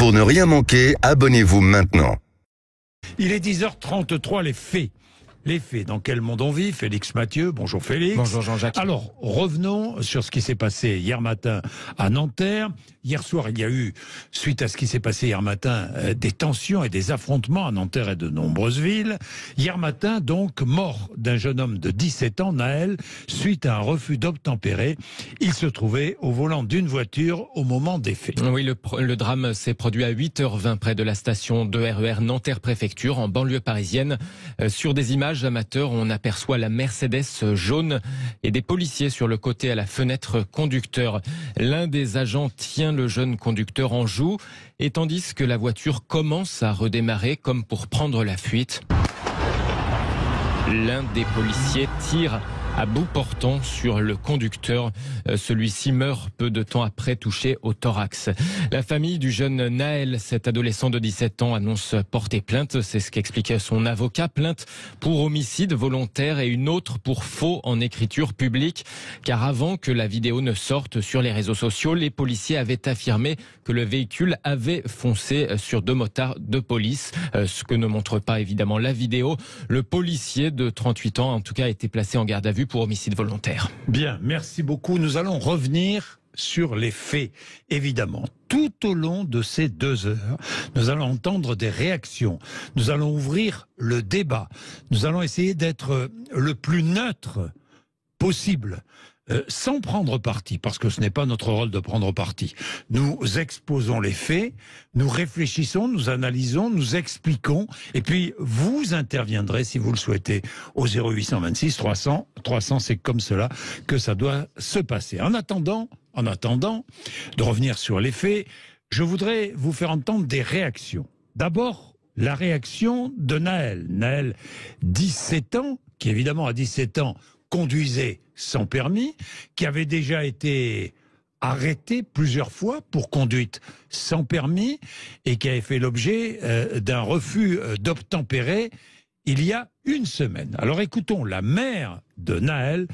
Pour ne rien manquer, abonnez-vous maintenant. Il est 10h33, les faits. Les faits, dans quel monde on vit? Félix Mathieu, bonjour Félix. Bonjour Jean-Jacques. Alors, revenons sur ce qui s'est passé hier matin à Nanterre. Hier soir, il y a eu, suite à ce qui s'est passé hier matin, des tensions et des affrontements à Nanterre et de nombreuses villes. Hier matin, donc, mort d'un jeune homme de 17 ans, Naël, suite à un refus d'obtempérer. Il se trouvait au volant d'une voiture au moment des faits. Oui, le drame s'est produit à 8h20 près de la station de RER Nanterre-Préfecture, en banlieue parisienne. Sur des images amateurs, on aperçoit la Mercedes jaune et des policiers sur le côté à la fenêtre conducteur. L'un des agents tient le jeune conducteur en joue, et tandis que la voiture commence à redémarrer comme pour prendre la fuite, l'un des policiers tire à bout portant sur le conducteur. Celui-ci meurt peu de temps après, touché au thorax. La famille du jeune Naël, cet adolescent de 17 ans, annonce porter plainte. C'est ce qu'expliquait son avocat. Plainte pour homicide volontaire et une autre pour faux en écriture publique. Car avant que la vidéo ne sorte sur les réseaux sociaux, les policiers avaient affirmé que le véhicule avait foncé sur deux motards de police. Ce que ne montre pas évidemment la vidéo. Le policier de 38 ans, en tout cas, a été placé en garde à vue pour homicide volontaire. Bien, merci beaucoup. Nous allons revenir sur les faits, évidemment. Tout au long de ces 2 heures, nous allons entendre des réactions. Nous allons ouvrir le débat. Nous allons essayer d'être le plus neutre possible. Sans prendre parti, parce que ce n'est pas notre rôle de prendre parti. Nous exposons les faits, nous réfléchissons, nous analysons, nous expliquons, et puis vous interviendrez si vous le souhaitez au 0826 300 300. C'est comme cela que ça doit se passer. En attendant de revenir sur les faits, je voudrais vous faire entendre des réactions. D'abord, la réaction de Naël. Naël, 17 ans, qui évidemment à 17 ans conduisait sans permis, qui avait déjà été arrêté plusieurs fois pour conduite sans permis et qui avait fait l'objet d'un refus d'obtempérer il y a une semaine. Alors écoutons la mère de Naël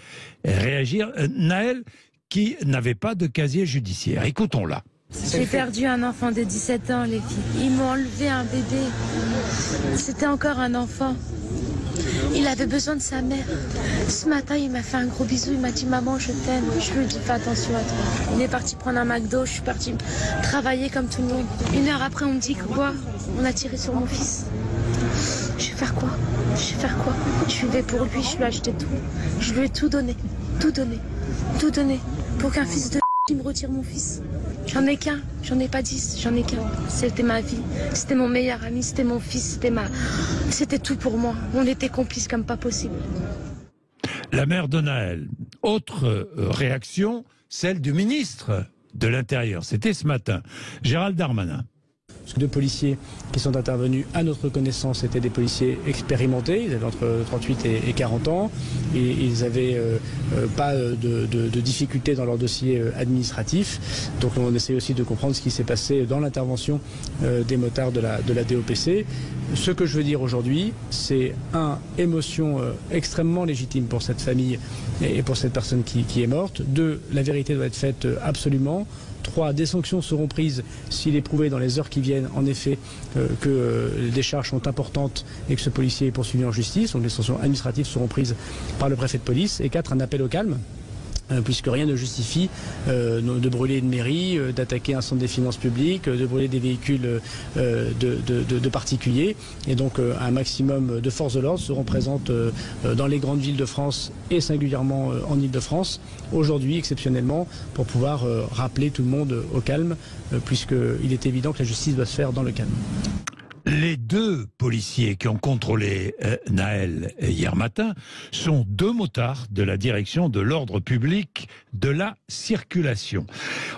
réagir. Naël qui n'avait pas de casier judiciaire. Écoutons-la. J'ai perdu un enfant de 17 ans, les filles. Ils m'ont enlevé un bébé. C'était encore un enfant. Il avait besoin de sa mère. Ce matin, il m'a fait un gros bisou. Il m'a dit « Maman, je t'aime ». Je lui ai dit « Fais attention à toi ». Il est parti prendre un McDo. Je suis partie travailler comme tout le monde. 1 heure après, on me dit « Quoi ?» On a tiré sur mon fils. Je vais faire quoi? Je vais faire quoi? Je vivais pour lui. Je lui ai acheté tout. Je lui ai tout donné. Tout donné. Tout donné. Pour qu'un fils de il me retire mon fils. J'en ai qu'un, j'en ai pas 10, j'en ai qu'un. C'était ma vie, c'était mon meilleur ami, c'était mon fils, c'était tout pour moi. On était complices comme pas possible. La mère de Naël. Autre réaction, celle du ministre de l'Intérieur. C'était ce matin, Gérald Darmanin. 2 policiers qui sont intervenus à notre connaissance étaient des policiers expérimentés, ils avaient entre 38 et 40 ans et ils n'avaient pas de difficultés dans leur dossier administratif. Donc on essaie aussi de comprendre ce qui s'est passé dans l'intervention des motards de la DOPC. Ce que je veux dire aujourd'hui, c'est émotion extrêmement légitime pour cette famille et pour cette personne qui est morte. 2, la vérité doit être faite absolument. 3, des sanctions seront prises s'il est prouvé dans les heures qui viennent, en effet, que les charges sont importantes et que ce policier est poursuivi en justice. Donc les sanctions administratives seront prises par le préfet de police. Et 4, un appel au calme. Puisque rien ne justifie de brûler une mairie, d'attaquer un centre des finances publiques, de brûler des véhicules de particuliers. Et donc un maximum de forces de l'ordre seront présentes dans les grandes villes de France et singulièrement en Île-de-France, aujourd'hui exceptionnellement, pour pouvoir rappeler tout le monde au calme, puisqu'il est évident que la justice doit se faire dans le calme. Les 2 policiers qui ont contrôlé Naël hier matin sont 2 motards de la direction de l'ordre public de la circulation.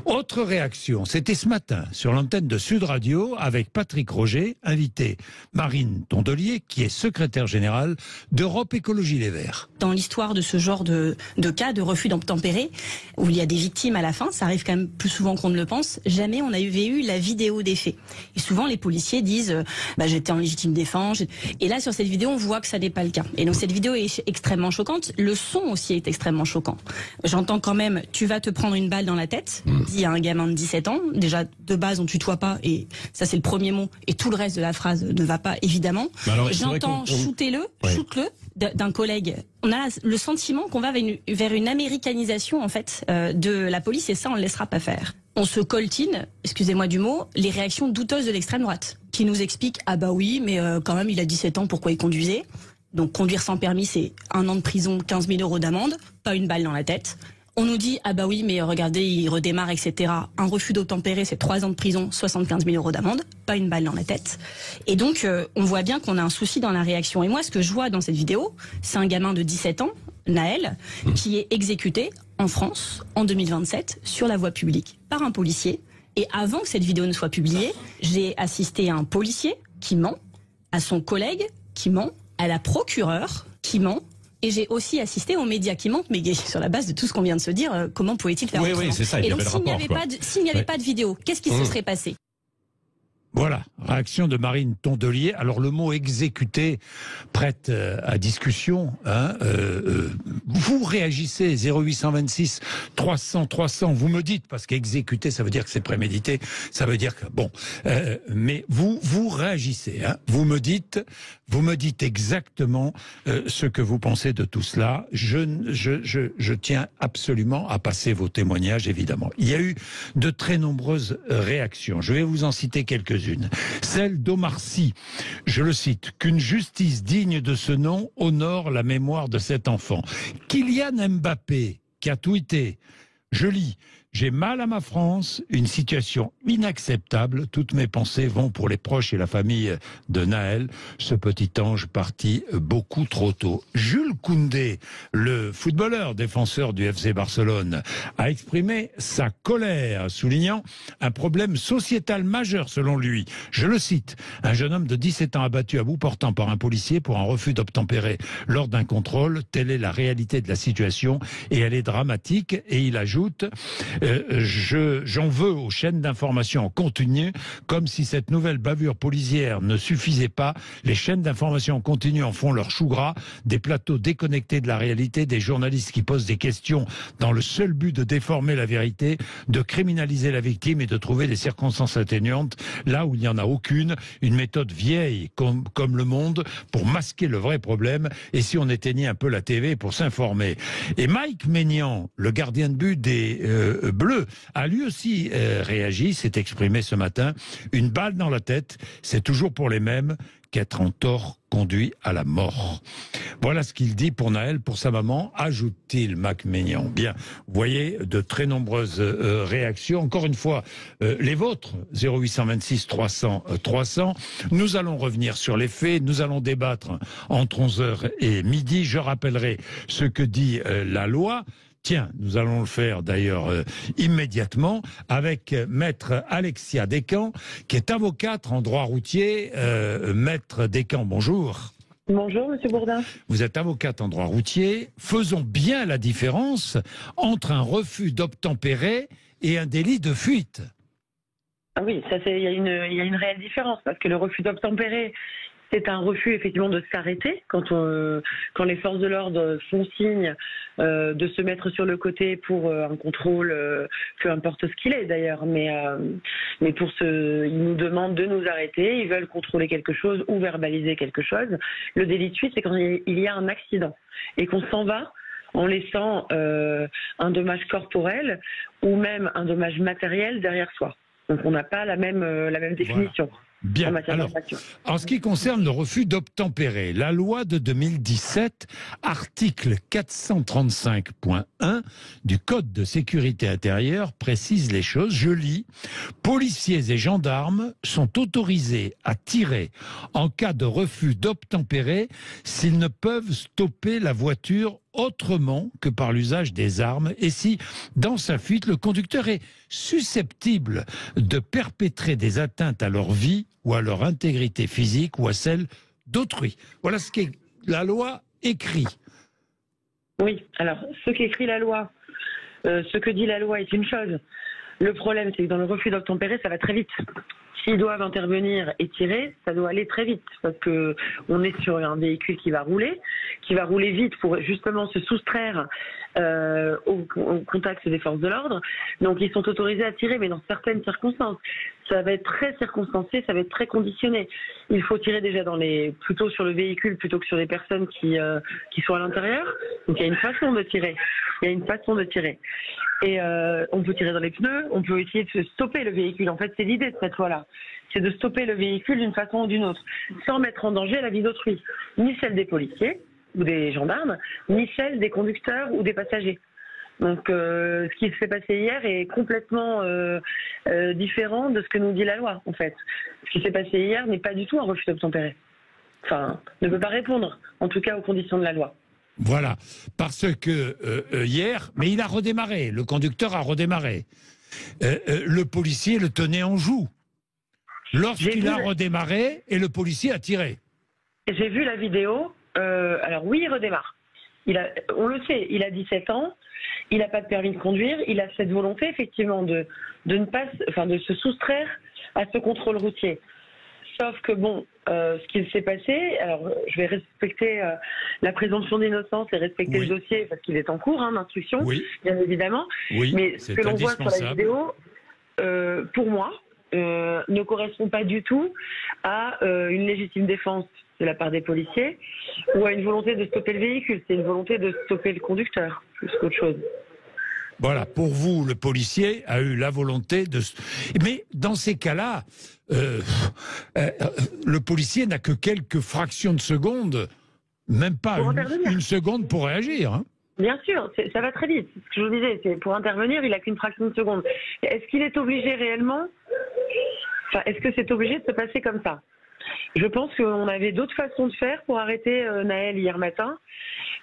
Autre réaction, c'était ce matin sur l'antenne de Sud Radio avec Patrick Roger, invité Marine Tondelier, qui est secrétaire générale d'Europe Écologie Les Verts. Dans l'histoire de ce genre de cas de refus d'obtempérer, où il y a des victimes à la fin, ça arrive quand même plus souvent qu'on ne le pense, jamais on avait eu la vidéo des faits. Et souvent les policiers disent j'étais en légitime défense. Et là, sur cette vidéo, on voit que ça n'est pas le cas. Et donc cette vidéo est extrêmement choquante. Le son aussi est extrêmement choquant. J'entends quand même, tu vas te prendre une balle dans la tête, dit à un gamin de 17 ans. Déjà, de base, on tutoie pas, et ça c'est le premier mot, et tout le reste de la phrase ne va pas, évidemment. J'entends shootez-le, shoot-le, d'un collègue. On a le sentiment qu'on va vers une américanisation, en fait, de la police, et ça, on ne le laissera pas faire. On se coltine, excusez-moi du mot, les réactions douteuses de l'extrême droite, qui nous expliquent, ah bah oui, mais quand même, il a 17 ans, pourquoi il conduisait? Donc conduire sans permis, c'est 1 an de prison, 15 000 € d'amende, pas une balle dans la tête. On nous dit, ah bah oui, mais regardez, il redémarre, etc. Un refus d'obtempérer, c'est 3 ans de prison, 75 000 € d'amende, pas une balle dans la tête. Et donc, on voit bien qu'on a un souci dans la réaction. Et moi, ce que je vois dans cette vidéo, c'est un gamin de 17 ans, Naël, qui est exécuté en France, en 2027, sur la voie publique, par un policier. Et avant que cette vidéo ne soit publiée, j'ai assisté à un policier qui ment, à son collègue qui ment, à la procureure qui ment. Et j'ai aussi assisté aux médias qui mentent, mais sur la base de tout ce qu'on vient de se dire, comment pouvait-il faire autrement? Oui, c'est ça. Et donc, s'il n'y avait pas de vidéo, qu'est-ce qui se serait passé? Voilà, réaction de Marine Tondelier. Alors le mot exécuté prête à discussion. Vous réagissez 0826 300 300. Vous me dites, parce qu'exécuter, ça veut dire que c'est prémédité. Ça veut dire que bon, mais vous réagissez. Vous me dites exactement ce que vous pensez de tout cela. Je tiens absolument à passer vos témoignages, évidemment. Il y a eu de très nombreuses réactions. Je vais vous en citer quelques-unes. Celle d'Omar Sy, je le cite, qu'une justice digne de ce nom honore la mémoire de cet enfant. Kylian Mbappé, qui a tweeté, je lis, j'ai mal à ma France, une situation inacceptable, toutes mes pensées vont pour les proches et la famille de Naël, ce petit ange parti beaucoup trop tôt. Jules Koundé, le footballeur défenseur du FC Barcelone, a exprimé sa colère, soulignant un problème sociétal majeur selon lui. Je le cite, un jeune homme de 17 ans abattu à bout portant par un policier pour un refus d'obtempérer lors d'un contrôle, telle est la réalité de la situation et elle est dramatique. Et il ajoute, j'en veux aux chaînes d'information en continu, comme si cette nouvelle bavure policière ne suffisait pas. Les chaînes d'information en continu en font leur chou gras, des plateaux déconnectés de la réalité, des journalistes qui posent des questions dans le seul but de déformer la vérité, de criminaliser la victime et de trouver des circonstances atténuantes là où il n'y en a aucune, une méthode vieille comme le monde pour masquer le vrai problème, et si on éteignait un peu la TV pour s'informer. Et Mike Maignan, le gardien de but des Bleus, a lui aussi réagi, s'est exprimé ce matin. Une balle dans la tête, c'est toujours pour les mêmes, qu'être en tort conduit à la mort. Voilà ce qu'il dit pour Naël, pour sa maman, ajoute-t-il, Mike Maignan. Bien, vous voyez de très nombreuses réactions. Encore une fois, les vôtres, 0826 300 300. Nous allons revenir sur les faits, nous allons débattre entre 11h et midi. Je rappellerai ce que dit la loi. Tiens, nous allons le faire d'ailleurs immédiatement avec maître Alexia Descamps, qui est avocate en droit routier. Maître Descamps, bonjour. Bonjour, monsieur Bourdin. Vous êtes avocate en droit routier. Faisons bien la différence entre un refus d'obtempérer et un délit de fuite. Ah oui, il y a une réelle différence, parce que le refus d'obtempérer, c'est un refus effectivement de s'arrêter quand les forces de l'ordre font signe de se mettre sur le côté pour un contrôle, peu importe ce qu'il est d'ailleurs, mais ils nous demandent de nous arrêter, ils veulent contrôler quelque chose ou verbaliser quelque chose. Le délit de fuite, c'est quand il y a un accident et qu'on s'en va en laissant un dommage corporel ou même un dommage matériel derrière soi. Donc on n'a pas la même définition. Voilà. Bien. Alors, en ce qui concerne le refus d'obtempérer, la loi de 2017, article 435.1 du Code de sécurité intérieure précise les choses. Je lis, policiers et gendarmes sont autorisés à tirer en cas de refus d'obtempérer s'ils ne peuvent stopper la voiture autrement que par l'usage des armes et si, dans sa fuite, le conducteur est susceptible de perpétrer des atteintes à leur vie ou à leur intégrité physique ou à celle d'autrui. Voilà ce que la loi écrit. Oui, alors ce qu'écrit la loi, ce que dit la loi est une chose. Le problème, c'est que dans le refus d'obtempérer, ça va très vite. S'ils doivent intervenir et tirer, ça doit aller très vite parce que on est sur un véhicule qui va rouler vite pour justement se soustraire au contact des forces de l'ordre. Donc ils sont autorisés à tirer, mais dans certaines circonstances. Ça va être très circonstancé, ça va être très conditionné. Il faut tirer déjà plutôt sur le véhicule plutôt que sur les personnes qui sont à l'intérieur. Donc il y a une façon de tirer. Et on peut tirer dans les pneus, on peut essayer de stopper le véhicule. En fait, c'est l'idée de cette loi-là. C'est de stopper le véhicule d'une façon ou d'une autre, sans mettre en danger la vie d'autrui, ni celle des policiers ou des gendarmes, ni celle des conducteurs ou des passagers. Donc ce qui s'est passé hier est complètement différent de ce que nous dit la loi, en fait. Ce qui s'est passé hier n'est pas du tout un refus d'obtempérer. Enfin, ne peut pas répondre, en tout cas aux conditions de la loi. Voilà, parce que hier, mais il a redémarré, le conducteur a redémarré. Le policier le tenait en joue lorsqu'il a redémarré et le policier a tiré. J'ai vu la vidéo, alors oui, il redémarre. On le sait, il a 17 ans, il n'a pas de permis de conduire, il a cette volonté effectivement de se soustraire à ce contrôle routier. Sauf que bon, ce qu'il s'est passé, alors je vais respecter la présomption d'innocence et respecter le dossier parce qu'il est en cours d'instruction, bien évidemment. Oui, mais ce que l'on voit sur la vidéo, pour moi, ne correspond pas du tout à une légitime défense de la part des policiers ou à une volonté de stopper le véhicule. C'est une volonté de stopper le conducteur plus qu'autre chose. Voilà, pour vous, le policier a eu la volonté de... Mais dans ces cas-là, le policier n'a que quelques fractions de seconde, même pas une seconde pour réagir. Hein. Bien sûr, ça va très vite. C'est ce que je vous disais, c'est pour intervenir, il n'a qu'une fraction de seconde. Est-ce qu'il est obligé réellement... Enfin, est-ce que c'est obligé de se passer comme ça? Je pense qu'on avait d'autres façons de faire pour arrêter Nahel hier matin.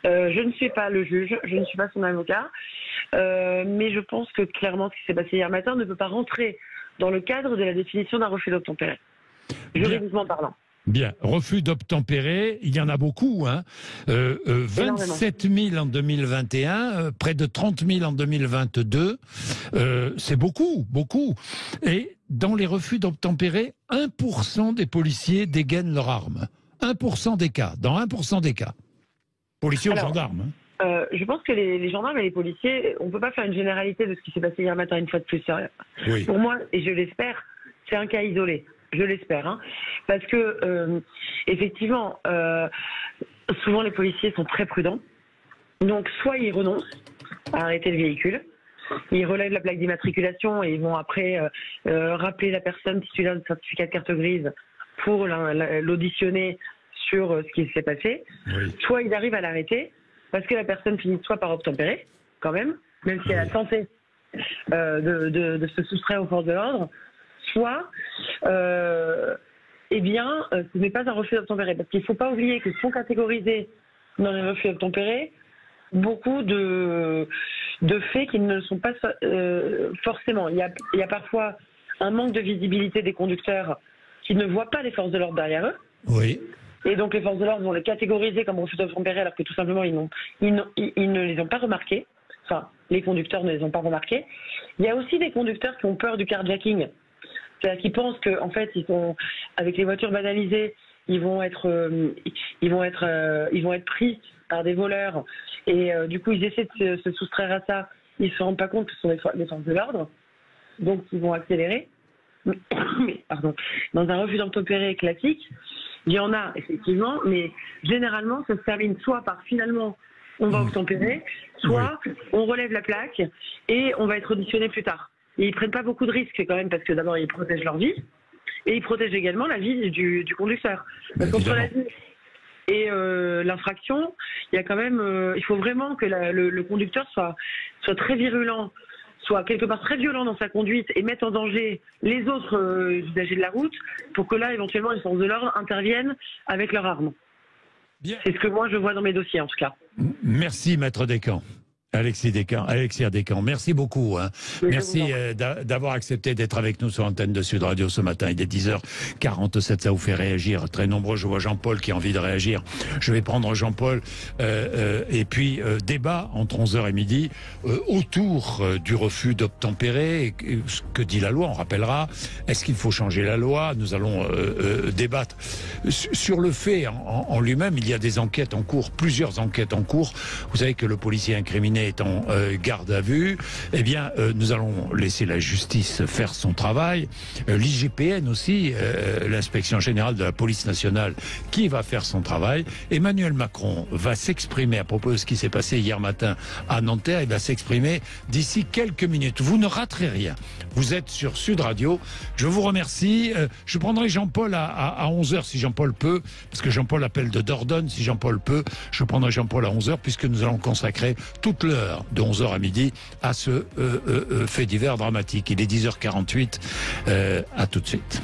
Je ne suis pas le juge, je ne suis pas son avocat, mais je pense que clairement ce qui s'est passé hier matin ne peut pas rentrer dans le cadre de la définition d'un refus d'obtempérer, juridiquement parlant. Bien, refus d'obtempérer, il y en a beaucoup, hein. 27 000 en 2021, près de 30 000 en 2022, c'est beaucoup, beaucoup. Et dans les refus d'obtempérer, 1% des policiers dégainent leur arme. 1% des cas, dans 1% des cas. Policiers ou gendarmes. Hein. Je pense que les gendarmes et les policiers, on ne peut pas faire une généralité de ce qui s'est passé hier matin une fois de plus. Oui. Pour moi, et je l'espère, c'est un cas isolé. Je l'espère, hein, parce que effectivement, souvent les policiers sont très prudents. Donc, soit ils renoncent à arrêter le véhicule, ils relèvent la plaque d'immatriculation et ils vont après rappeler la personne titulaire du certificat de carte grise pour l'auditionner sur ce qui s'est passé. Oui. Soit ils arrivent à l'arrêter parce que la personne finit soit par obtempérer, quand même si elle a tenté de se soustraire aux forces de l'ordre. Soit, ce n'est pas un refus d'obtempérer. Parce qu'il ne faut pas oublier que sont catégorisés dans les refus d'obtempérer beaucoup de faits qui ne le sont pas forcément. Il y a parfois un manque de visibilité des conducteurs qui ne voient pas les forces de l'ordre derrière eux. Oui. Et donc les forces de l'ordre vont les catégoriser comme refus d'obtempérer alors que tout simplement ils ne les ont pas remarqués. Enfin, les conducteurs ne les ont pas remarqués. Il y a aussi des conducteurs qui ont peur du carjacking. C'est-à-dire qu'ils pensent qu'en fait, ils sont avec les voitures banalisées, ils vont être pris par des voleurs et du coup ils essaient de se soustraire à ça. Ils se rendent pas compte que ce sont les forces de l'ordre, donc ils vont accélérer. Mais dans un refus d'obtempérer classique, il y en a effectivement, mais généralement ça se termine soit par finalement on va obtempérer, soit on relève la plaque et on va être auditionné plus tard. Et ils prennent pas beaucoup de risques quand même parce que d'abord ils protègent leur vie et ils protègent également la vie du conducteur. Parce qu'entre la vie et l'infraction, il y a quand même, il faut vraiment que le conducteur soit très virulent, soit quelque part très violent dans sa conduite et mette en danger les autres usagers de la route pour que là éventuellement les forces de l'ordre interviennent avec leurs armes. Bien. C'est ce que moi je vois dans mes dossiers en tout cas. Merci Maître Descamps. Alexis Descamps, merci beaucoup. Merci d'avoir accepté d'être avec nous sur l'antenne de Sud Radio ce matin. Il est 10h47, ça vous fait réagir. Très nombreux, je vois Jean-Paul qui a envie de réagir. Je vais prendre Jean-Paul. Et puis, débat entre 11h et midi autour du refus d'obtempérer. Ce que dit la loi, on rappellera. Est-ce qu'il faut changer la loi? Nous allons débattre. Sur le fait en lui-même, il y a des enquêtes en cours, plusieurs enquêtes en cours. Vous savez que le policier incriminé est en garde à vue. Eh bien, nous allons laisser la justice faire son travail. L'IGPN aussi, l'inspection générale de la police nationale, qui va faire son travail. Emmanuel Macron va s'exprimer à propos de ce qui s'est passé hier matin à Nanterre. Il va s'exprimer d'ici quelques minutes. Vous ne raterez rien. Vous êtes sur Sud Radio. Je vous remercie. Je prendrai Jean-Paul à 11h si Jean-Paul peut, parce que Jean-Paul appelle de Dordogne. Si Jean-Paul peut, je prendrai Jean-Paul à 11h, puisque nous allons consacrer toute l'heure de 11h à midi à ce fait divers dramatique. Il est 10h48. À tout de suite.